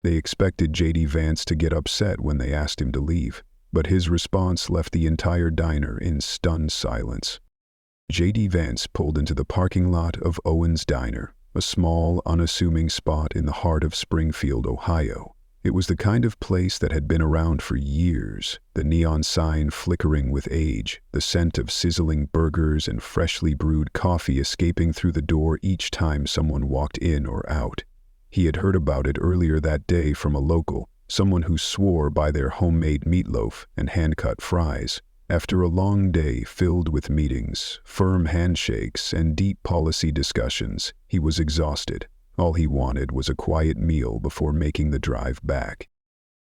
They expected JD Vance to get upset when they asked him to leave, but his response left the entire diner in stunned silence. JD Vance pulled into the parking lot of Owen's Diner, a small, unassuming spot in the heart of Springfield, Ohio. It was the kind of place that had been around for years, the neon sign flickering with age, the scent of sizzling burgers and freshly brewed coffee escaping through the door each time someone walked in or out. He had heard about it earlier that day from a local, someone who swore by their homemade meatloaf and hand-cut fries. After a long day filled with meetings, firm handshakes, and deep policy discussions, he was exhausted. All he wanted was a quiet meal before making the drive back.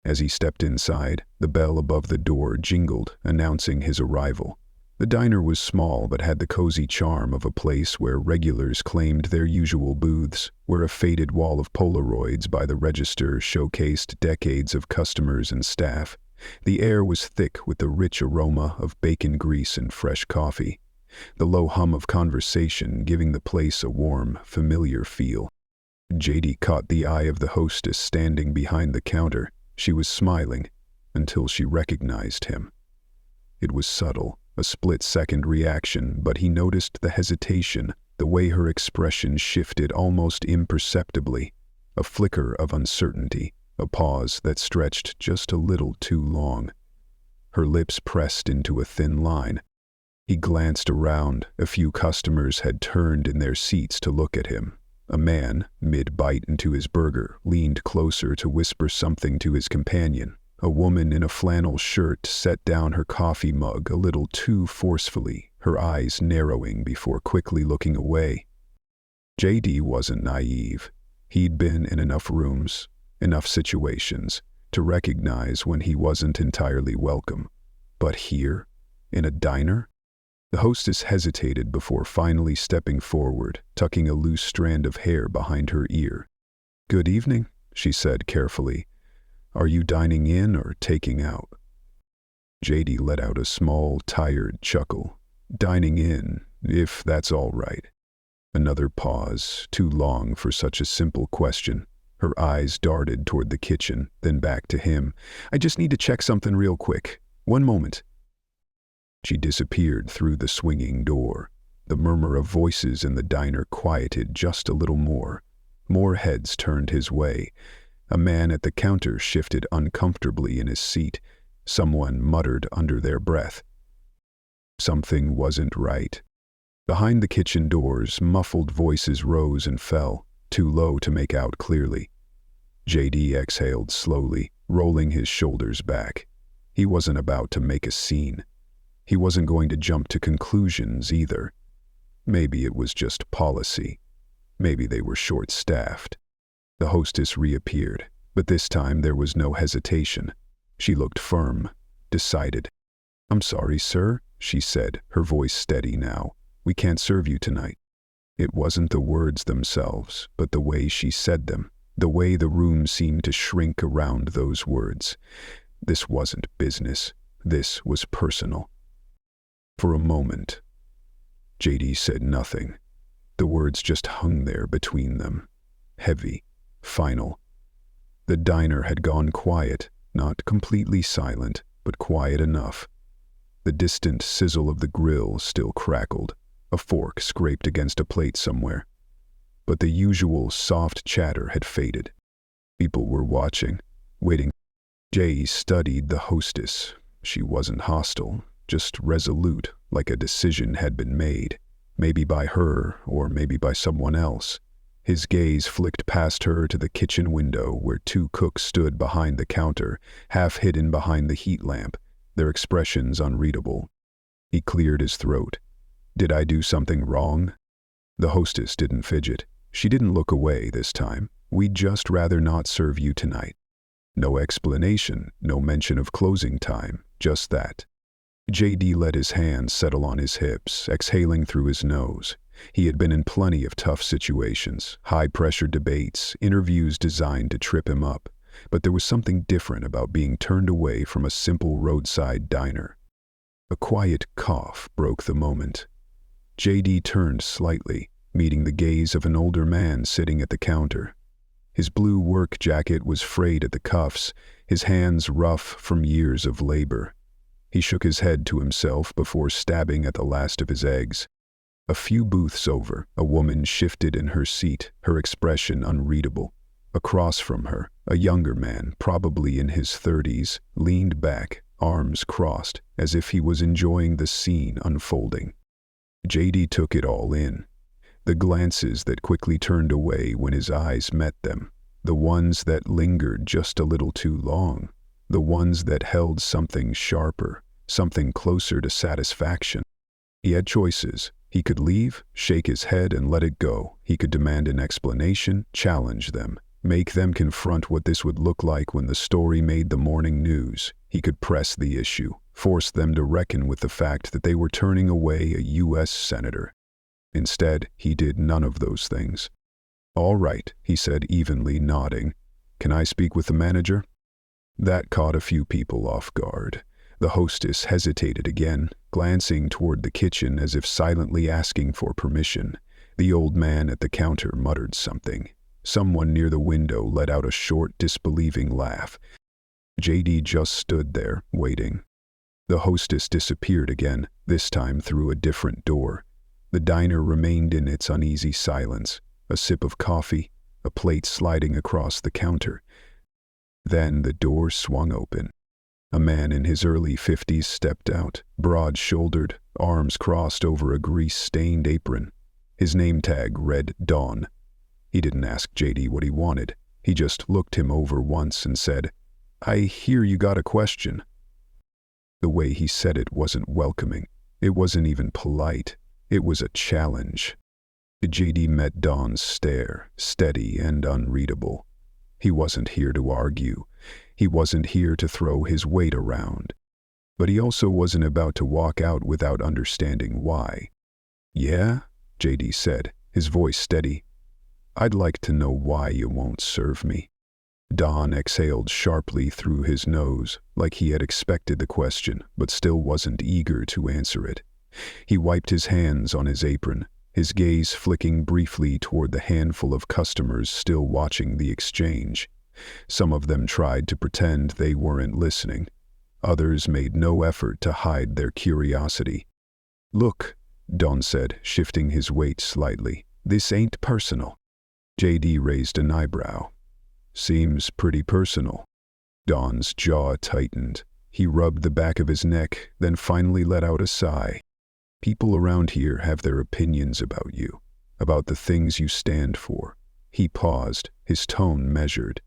As he stepped inside, the bell above the door jingled, announcing his arrival. The diner was small but had the cozy charm of a place where regulars claimed their usual booths, where a faded wall of Polaroids by the register showcased decades of customers and staff. The air was thick with the rich aroma of bacon grease and fresh coffee, the low hum of conversation giving the place a warm, familiar feel. JD caught the eye of the hostess standing behind the counter. She was smiling until she recognized him. It was subtle, a split-second reaction, but he noticed the hesitation, the way her expression shifted almost imperceptibly, a flicker of uncertainty. A pause that stretched just a little too long. Her lips pressed into a thin line. He glanced around. A few customers had turned in their seats to look at him. A man, mid-bite into his burger, leaned closer to whisper something to his companion. A woman in a flannel shirt set down her coffee mug a little too forcefully, her eyes narrowing before quickly looking away. JD wasn't naive. He'd been in enough rooms, enough situations, to recognize when he wasn't entirely welcome. But here, in a diner? The hostess hesitated before finally stepping forward, tucking a loose strand of hair behind her ear. "Good evening," she said carefully. "Are you dining in or taking out?" JD let out a small, tired chuckle. "Dining in, if that's all right." Another pause, too long for such a simple question. Her eyes darted toward the kitchen, then back to him. "I just need to check something real quick. One moment." She disappeared through the swinging door. The murmur of voices in the diner quieted just a little more. More heads turned his way. A man at the counter shifted uncomfortably in his seat. Someone muttered under their breath. Something wasn't right. Behind the kitchen doors, muffled voices rose and fell, too low to make out clearly. JD exhaled slowly, rolling his shoulders back. He wasn't about to make a scene. He wasn't going to jump to conclusions either. Maybe it was just policy. Maybe they were short-staffed. The hostess reappeared, but this time there was no hesitation. She looked firm, decided. "I'm sorry, sir," she said, her voice steady now. "We can't serve you tonight." It wasn't the words themselves, but the way she said them. The way the room seemed to shrink around those words. This wasn't business. This was personal. For a moment, JD said nothing. The words just hung there between them. Heavy, final. The diner had gone quiet, not completely silent, but quiet enough. The distant sizzle of the grill still crackled. A fork scraped against a plate somewhere. But the usual soft chatter had faded. People were watching, waiting. Jay studied the hostess. She wasn't hostile, just resolute, like a decision had been made, maybe by her or maybe by someone else. His gaze flicked past her to the kitchen window where two cooks stood behind the counter, half hidden behind the heat lamp, their expressions unreadable. He cleared his throat. "Did I do something wrong?" The hostess didn't fidget. She didn't look away this time. "We'd just rather not serve you tonight." No explanation, no mention of closing time, just that. JD let his hands settle on his hips, exhaling through his nose. He had been in plenty of tough situations, high-pressure debates, interviews designed to trip him up. But there was something different about being turned away from a simple roadside diner. A quiet cough broke the moment. JD turned slightly, meeting the gaze of an older man sitting at the counter. His blue work jacket was frayed at the cuffs, his hands rough from years of labor. He shook his head to himself before stabbing at the last of his eggs. A few booths over, a woman shifted in her seat, her expression unreadable. Across from her, a younger man, probably in his 30s, leaned back, arms crossed, as if he was enjoying the scene unfolding. JD took it all in. The glances that quickly turned away when his eyes met them, the ones that lingered just a little too long, the ones that held something sharper, something closer to satisfaction. He had choices. He could leave, shake his head and let it go. He could demand an explanation, challenge them, make them confront what this would look like when the story made the morning news. He could press the issue, force them to reckon with the fact that they were turning away a U.S. senator. Instead, he did none of those things. "All right," he said evenly, nodding. "Can I speak with the manager?" That caught a few people off guard. The hostess hesitated again, glancing toward the kitchen as if silently asking for permission. The old man at the counter muttered something. Someone near the window let out a short, disbelieving laugh. JD just stood there, waiting. The hostess disappeared again, this time through a different door. The diner remained in its uneasy silence, a sip of coffee, a plate sliding across the counter. Then the door swung open. A man in his early 50s stepped out, broad-shouldered, arms crossed over a grease-stained apron. His name tag read Don. He didn't ask JD what he wanted. He just looked him over once and said, "I hear you got a question." The way he said it wasn't welcoming. It wasn't even polite. It was a challenge. JD met Don's stare, steady and unreadable. He wasn't here to argue. He wasn't here to throw his weight around. But he also wasn't about to walk out without understanding why. "Yeah?" JD said, his voice steady. "I'd like to know why you won't serve me." Don exhaled sharply through his nose, like he had expected the question, but still wasn't eager to answer it. He wiped his hands on his apron, his gaze flicking briefly toward the handful of customers still watching the exchange. Some of them tried to pretend they weren't listening. Others made no effort to hide their curiosity. "Look," Don said, shifting his weight slightly, "this ain't personal." JD raised an eyebrow. "Seems pretty personal." Don's jaw tightened. He rubbed the back of his neck, then finally let out a sigh. "People around here have their opinions about you, about the things you stand for." He paused, his tone measured.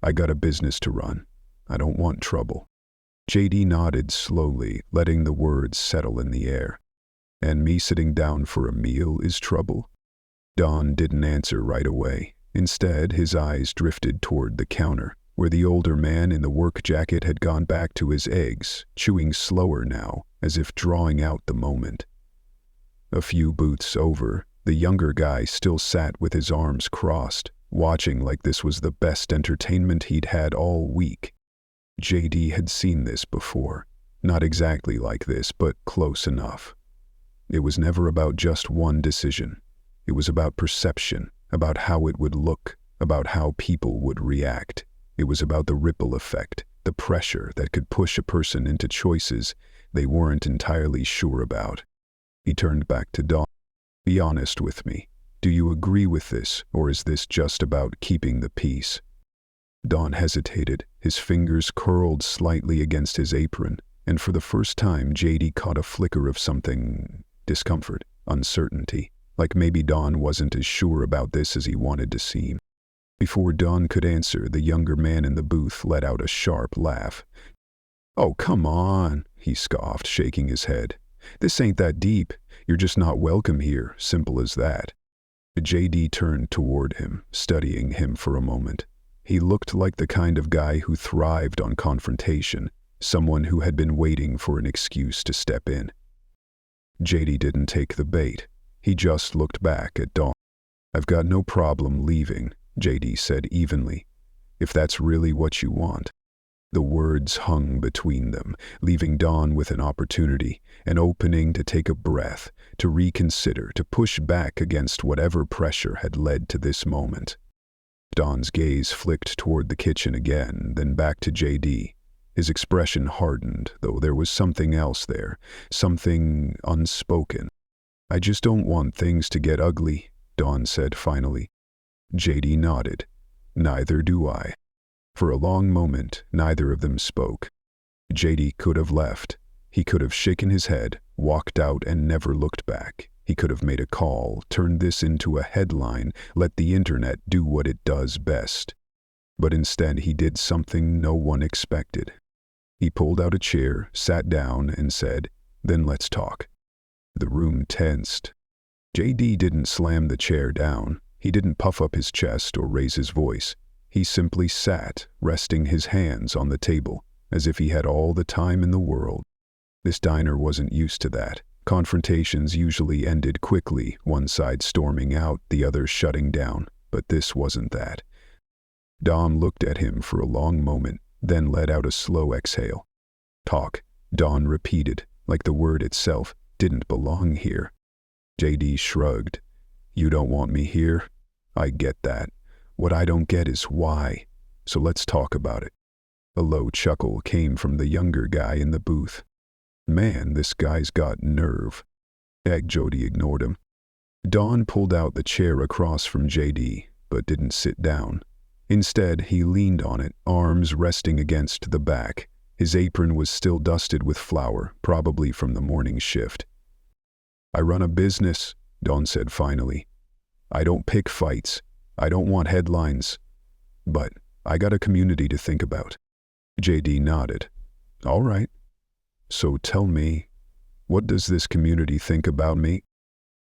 "I got a business to run. I don't want trouble." JD nodded slowly, letting the words settle in the air. "And me sitting down for a meal is trouble?" Don didn't answer right away. Instead, his eyes drifted toward the counter, where the older man in the work jacket had gone back to his eggs, chewing slower now, as if drawing out the moment. A few booths over, the younger guy still sat with his arms crossed, watching like this was the best entertainment he'd had all week. JD had seen this before. Not exactly like this, but close enough. It was never about just one decision. It was about perception, about how it would look, about how people would react. It was about the ripple effect, the pressure that could push a person into choices they weren't entirely sure about. He turned back to Don. "Be honest with me. Do you agree with this, or is this just about keeping the peace?" Don hesitated, his fingers curled slightly against his apron, and for the first time JD caught a flicker of something, discomfort, uncertainty, like maybe Don wasn't as sure about this as he wanted to seem. Before Don could answer, the younger man in the booth let out a sharp laugh. "Oh, come on," he scoffed, shaking his head. "This ain't that deep. You're just not welcome here, simple as that." JD turned toward him, studying him for a moment. He looked like the kind of guy who thrived on confrontation, someone who had been waiting for an excuse to step in. JD didn't take the bait. He just looked back at Don. "I've got no problem leaving," JD said evenly, "if that's really what you want." The words hung between them, leaving Don with an opportunity, an opening to take a breath, to reconsider, to push back against whatever pressure had led to this moment. Don's gaze flicked toward the kitchen again, then back to JD. His expression hardened, though there was something else there, something unspoken. "I just don't want things to get ugly," Don said finally. JD nodded. "Neither do I." For a long moment, neither of them spoke. JD could have left. He could have shaken his head, walked out, and never looked back. He could have made a call, turned this into a headline, let the internet do what it does best. But instead he did something no one expected. He pulled out a chair, sat down, and said, "Then let's talk." The room tensed. JD didn't slam the chair down. He didn't puff up his chest or raise his voice. He simply sat, resting his hands on the table, as if he had all the time in the world. This diner wasn't used to that. Confrontations usually ended quickly, one side storming out, the other shutting down, but this wasn't that. Don looked at him for a long moment, then let out a slow exhale. "Talk," Don repeated, like the word itself didn't belong here. JD shrugged. "You don't want me here? I get that. What I don't get is why. So let's talk about it." A low chuckle came from the younger guy in the booth. "Man, this guy's got nerve." Jody ignored him. Don pulled out the chair across from JD, but didn't sit down. Instead, he leaned on it, arms resting against the back. His apron was still dusted with flour, probably from the morning shift. "I run a business," Don said finally. "I don't pick fights. I don't want headlines. But I got a community to think about." JD nodded. "All right. So tell me, what does this community think about me?"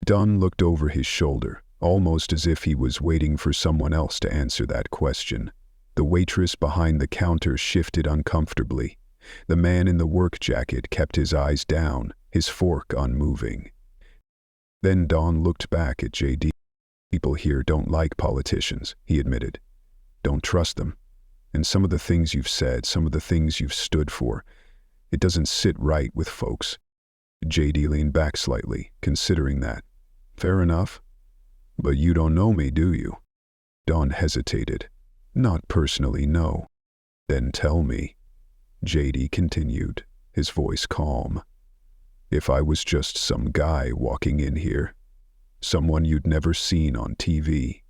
Don looked over his shoulder, almost as if he was waiting for someone else to answer that question. The waitress behind the counter shifted uncomfortably. The man in the work jacket kept his eyes down, his fork unmoving. Then Don looked back at JD. "People here don't like politicians," he admitted. "Don't trust them. And some of the things you've said, some of the things you've stood for, it doesn't sit right with folks." JD leaned back slightly, considering that. "Fair enough. But you don't know me, do you?" Don hesitated. "Not personally, no." "Then tell me," JD continued, his voice calm. "If I was just some guy walking in here, someone you'd never seen on TV,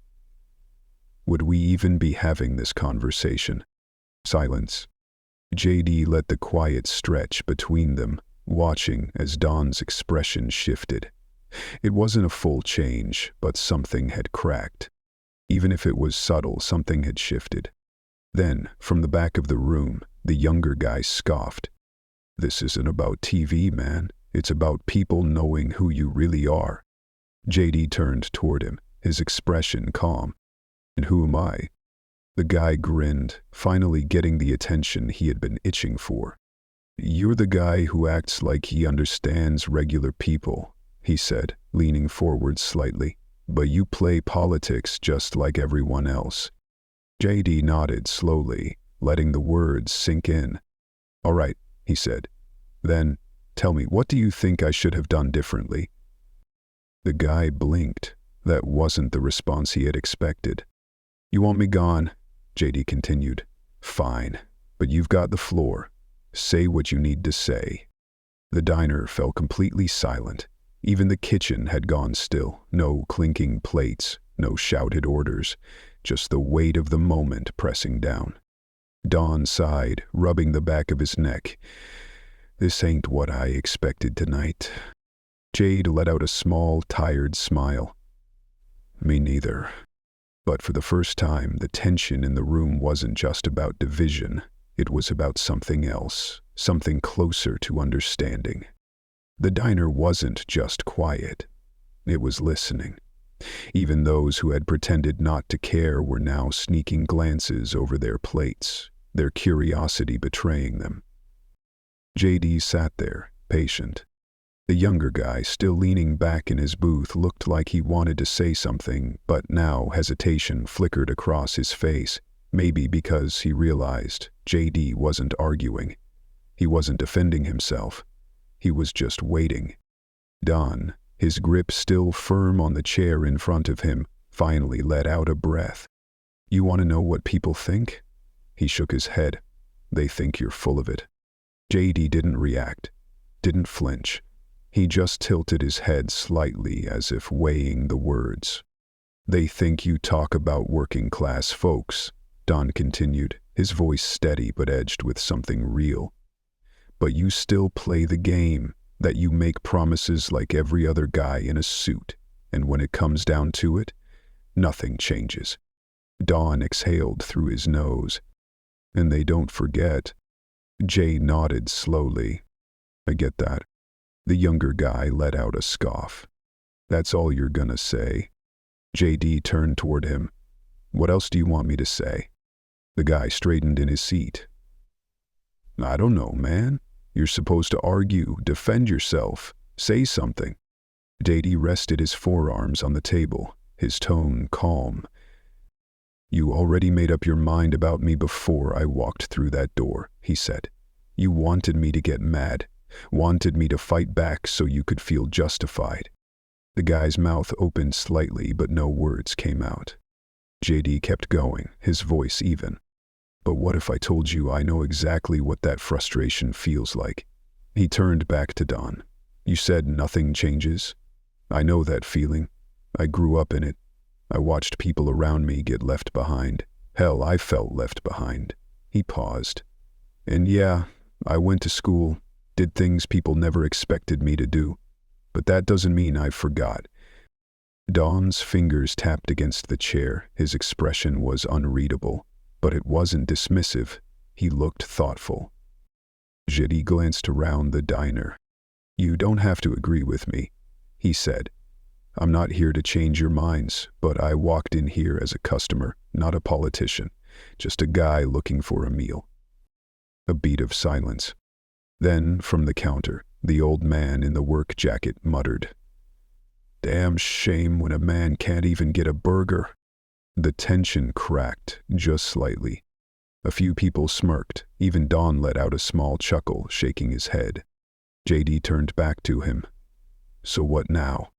would we even be having this conversation?" Silence. JD let the quiet stretch between them, watching as Don's expression shifted. It wasn't a full change, but something had cracked. Even if it was subtle, something had shifted. Then, from the back of the room, the younger guy scoffed. "This isn't about TV, man. It's about people knowing who you really are." JD turned toward him, his expression calm. "And who am I?" The guy grinned, finally getting the attention he had been itching for. "You're the guy who acts like he understands regular people," he said, leaning forward slightly. "But you play politics just like everyone else." JD nodded slowly, letting the words sink in. "All right," he said. "Then, tell me, what do you think I should have done differently?" The guy blinked. That wasn't the response he had expected. "You want me gone?" JD continued. "Fine, but you've got the floor. Say what you need to say." The diner fell completely silent. Even the kitchen had gone still. No clinking plates, no shouted orders, just the weight of the moment pressing down. Don sighed, rubbing the back of his neck. "This ain't what I expected tonight." Jade let out a small, tired smile. "Me neither." But for the first time, the tension in the room wasn't just about division. It was about something else, something closer to understanding. The diner wasn't just quiet. It was listening. Even those who had pretended not to care were now sneaking glances over their plates, their curiosity betraying them. JD sat there, patient. The younger guy, still leaning back in his booth, looked like he wanted to say something, but now hesitation flickered across his face, maybe because he realized JD wasn't arguing. He wasn't defending himself. He was just waiting. Don, his grip still firm on the chair in front of him, finally let out a breath. You want to know what people think? He shook his head. They think you're full of it. JD didn't react, didn't flinch. He just tilted his head slightly as if weighing the words. They think you talk about working-class folks, Don continued, his voice steady but edged with something real. But you still play the game, that you make promises like every other guy in a suit, and when it comes down to it, nothing changes. Don exhaled through his nose. And they don't forget. Jay nodded slowly. I get that. The younger guy let out a scoff. That's all you're gonna say? JD turned toward him. What else do you want me to say? The guy straightened in his seat. I don't know, man. You're supposed to argue, defend yourself, say something. JD rested his forearms on the table, his tone calm. You already made up your mind about me before I walked through that door, he said. You wanted me to get mad, wanted me to fight back so you could feel justified. The guy's mouth opened slightly, but no words came out. JD kept going, his voice even. But what if I told you I know exactly what that frustration feels like? He turned back to Don. You said nothing changes? I know that feeling. I grew up in it. I watched people around me get left behind. Hell, I felt left behind. He paused. And yeah, I went to school, did things people never expected me to do. But that doesn't mean I forgot. Don's fingers tapped against the chair. His expression was unreadable, but it wasn't dismissive. He looked thoughtful. JD glanced around the diner. You don't have to agree with me, he said. I'm not here to change your minds, but I walked in here as a customer, not a politician, just a guy looking for a meal. A beat of silence. Then, from the counter, the old man in the work jacket muttered, Damn shame when a man can't even get a burger. The tension cracked, just slightly. A few people smirked, even Don let out a small chuckle, shaking his head. JD turned back to him. So what now?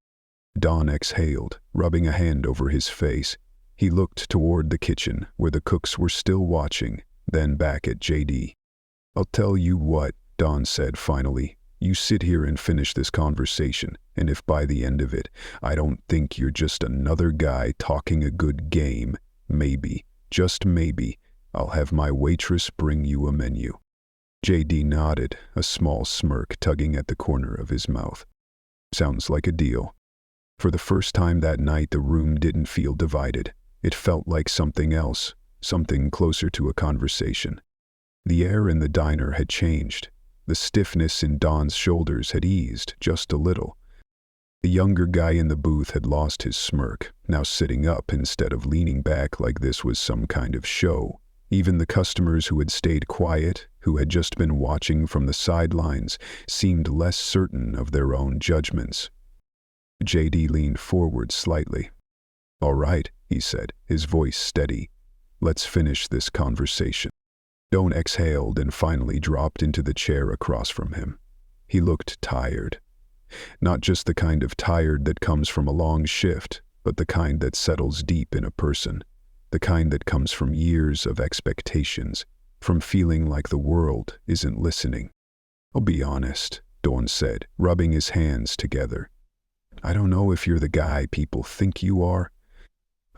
Don exhaled, rubbing a hand over his face. He looked toward the kitchen, where the cooks were still watching, then back at JD. I'll tell you what, Don said finally. You sit here and finish this conversation, and if by the end of it, I don't think you're just another guy talking a good game, maybe, just maybe, I'll have my waitress bring you a menu. JD nodded, a small smirk tugging at the corner of his mouth. Sounds like a deal. For the first time that night, the room didn't feel divided. It felt like something else, something closer to a conversation. The air in the diner had changed. The stiffness in Don's shoulders had eased just a little. The younger guy in the booth had lost his smirk, now sitting up instead of leaning back like this was some kind of show. Even the customers who had stayed quiet, who had just been watching from the sidelines, seemed less certain of their own judgments. JD leaned forward slightly. All right, he said, his voice steady. Let's finish this conversation. Don exhaled and finally dropped into the chair across from him. He looked tired. Not just the kind of tired that comes from a long shift, but the kind that settles deep in a person. The kind that comes from years of expectations, from feeling like the world isn't listening. I'll be honest, Don said, rubbing his hands together. I don't know if you're the guy people think you are.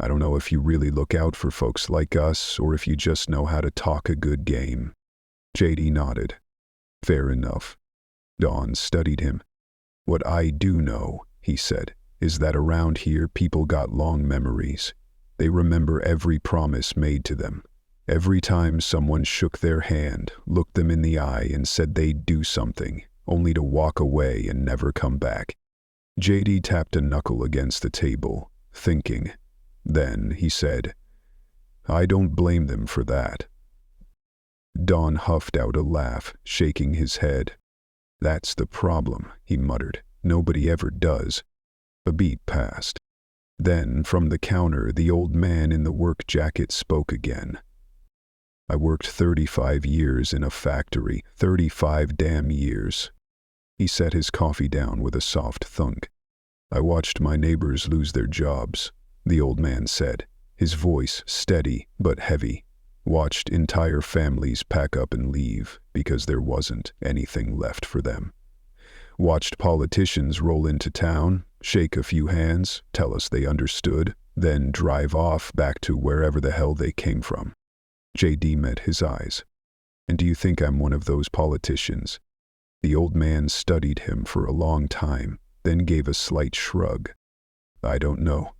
I don't know if you really look out for folks like us or if you just know how to talk a good game. JD nodded. Fair enough. Don studied him. What I do know, he said, is that around here people got long memories. They remember every promise made to them. Every time someone shook their hand, looked them in the eye and said they'd do something, only to walk away and never come back. JD tapped a knuckle against the table, thinking. Then he said, I don't blame them for that. Don huffed out a laugh, shaking his head. That's the problem, he muttered. Nobody ever does. A beat passed. Then, from the counter, the old man in the work jacket spoke again. I worked 35 years in a factory, 35 damn years. He set his coffee down with a soft thunk. I watched my neighbors lose their jobs, the old man said, his voice steady but heavy. Watched entire families pack up and leave because there wasn't anything left for them. Watched politicians roll into town, shake a few hands, tell us they understood, then drive off back to wherever the hell they came from. JD met his eyes. And do you think I'm one of those politicians? The old man studied him for a long time, then gave a slight shrug. I don't know,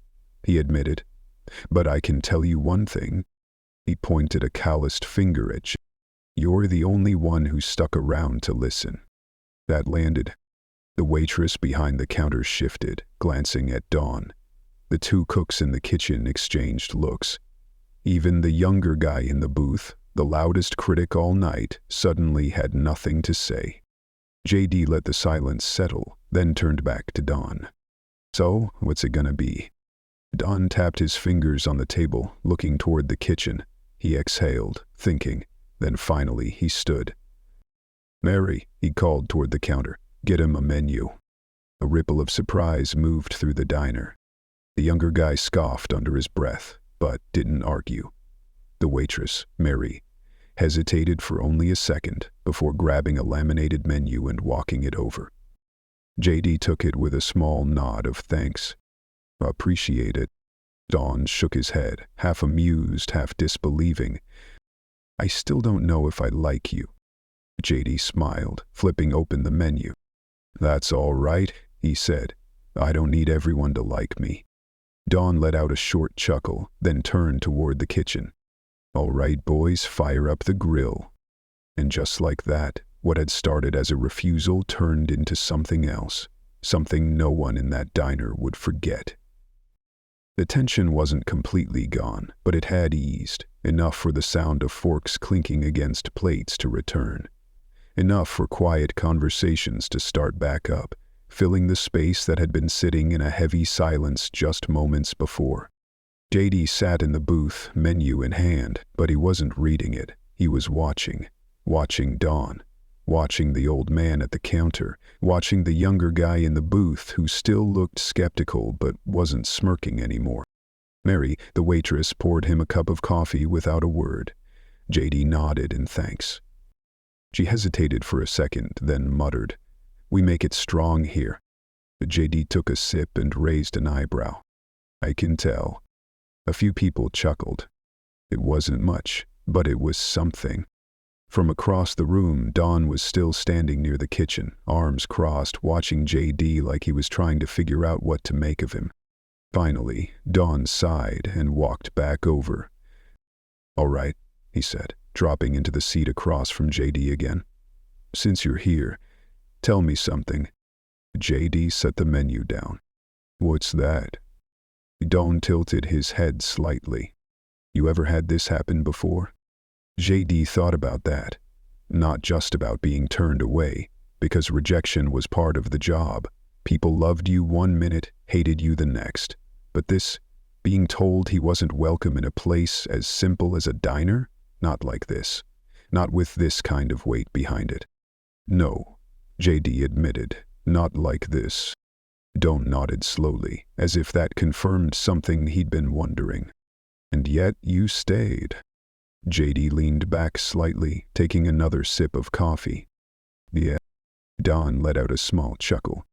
he admitted. But I can tell you one thing. He pointed a calloused finger at you. You're the only one who stuck around to listen. That landed. The waitress behind the counter shifted, glancing at Dawn. The two cooks in the kitchen exchanged looks. Even the younger guy in the booth, the loudest critic all night, suddenly had nothing to say. JD let the silence settle, then turned back to Dawn. So, what's it gonna be? Dawn tapped his fingers on the table, looking toward the kitchen. He exhaled, thinking. Then finally he stood. Mary, he called toward the counter. Get him a menu. A ripple of surprise moved through the diner. The younger guy scoffed under his breath, but didn't argue. The waitress, Mary, hesitated for only a second before grabbing a laminated menu and walking it over. JD took it with a small nod of thanks. Appreciate it. Dawn shook his head, half amused, half disbelieving. I still don't know if I like you. JD smiled, flipping open the menu. That's all right, he said. I don't need everyone to like me. Dawn let out a short chuckle, then turned toward the kitchen. All right, boys, fire up the grill. And just like that, what had started as a refusal turned into something else, something no one in that diner would forget. The tension wasn't completely gone, but it had eased, enough for the sound of forks clinking against plates to return. Enough for quiet conversations to start back up, filling the space that had been sitting in a heavy silence just moments before. JD sat in the booth, menu in hand, but he wasn't reading it. He was watching Dawn, watching the old man at the counter, watching the younger guy in the booth who still looked skeptical but wasn't smirking anymore. Mary, the waitress, poured him a cup of coffee without a word. JD nodded in thanks. She hesitated for a second, then muttered, We make it strong here. JD took a sip and raised an eyebrow. I can tell. A few people chuckled. It wasn't much, but it was something. From across the room, Dawn was still standing near the kitchen, arms crossed, watching JD like he was trying to figure out what to make of him. Finally, Dawn sighed and walked back over. All right, he said, dropping into the seat across from JD again. Since you're here, tell me something. JD set the menu down. What's that? Dawn tilted his head slightly. You ever had this happen before? JD thought about that. Not just about being turned away, because rejection was part of the job. People loved you one minute, hated you the next. But this, being told he wasn't welcome in a place as simple as a diner? Not like this. Not with this kind of weight behind it. No, JD admitted, not like this. Dawn nodded slowly, as if that confirmed something he'd been wondering. And yet you stayed. JD leaned back slightly, taking another sip of coffee. Yeah. Dawn let out a small chuckle.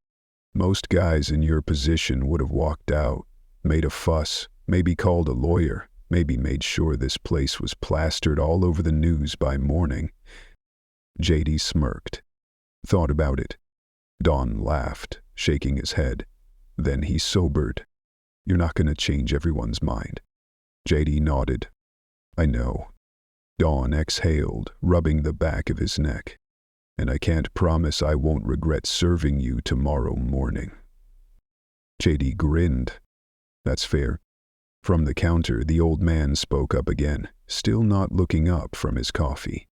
Most guys in your position would have walked out, made a fuss, maybe called a lawyer, maybe made sure this place was plastered all over the news by morning. JD smirked. Thought about it. Dawn laughed, shaking his head. Then he sobered. You're not going to change everyone's mind. JD nodded. I know. Dawn exhaled, rubbing the back of his neck. And I can't promise I won't regret serving you tomorrow morning. JD grinned. That's fair. From the counter, the old man spoke up again, still not looking up from his coffee.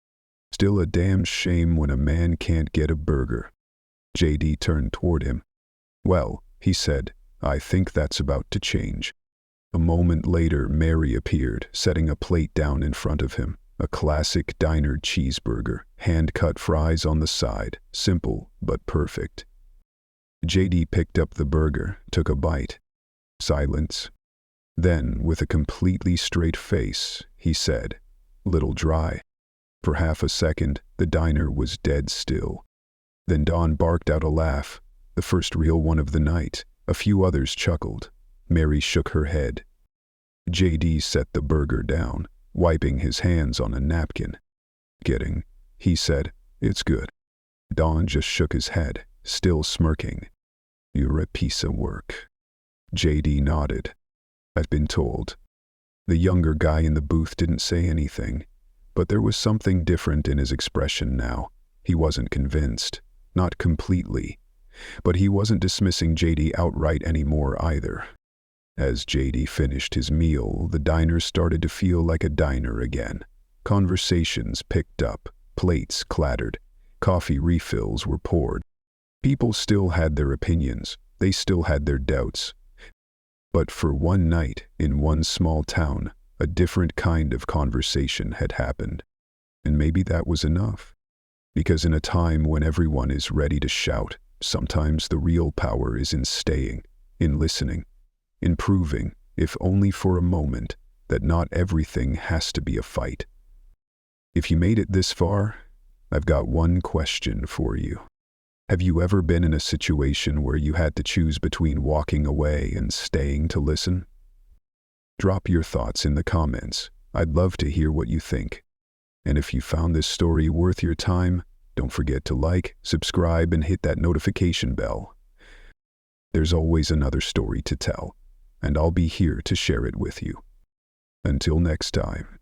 Still a damn shame when a man can't get a burger. JD turned toward him. Well, he said, I think that's about to change. A moment later, Mary appeared, setting a plate down in front of him. A classic diner cheeseburger, hand-cut fries on the side, simple but perfect. JD picked up the burger, took a bite. Silence. Then, with a completely straight face, he said, "Little dry." For half a second, the diner was dead still. Then Don barked out a laugh, the first real one of the night. A few others chuckled. Mary shook her head. JD set the burger down, wiping his hands on a napkin. "Kidding," he said. "It's good." Don just shook his head, still smirking. "You're a piece of work." JD nodded. "I've been told." The younger guy in the booth didn't say anything, but there was something different in his expression now. He wasn't convinced. Not completely. But he wasn't dismissing JD outright anymore either. As JD finished his meal, the diner started to feel like a diner again. Conversations picked up, plates clattered, coffee refills were poured. People still had their opinions, they still had their doubts. But for one night, in one small town, a different kind of conversation had happened. And maybe that was enough. Because in a time when everyone is ready to shout, sometimes the real power is in staying, in listening, in proving, if only for a moment, that not everything has to be a fight. If you made it this far, I've got one question for you. Have you ever been in a situation where you had to choose between walking away and staying to listen? Drop your thoughts in the comments. I'd love to hear what you think. And if you found this story worth your time, don't forget to like, subscribe, and hit that notification bell. There's always another story to tell, and I'll be here to share it with you. Until next time.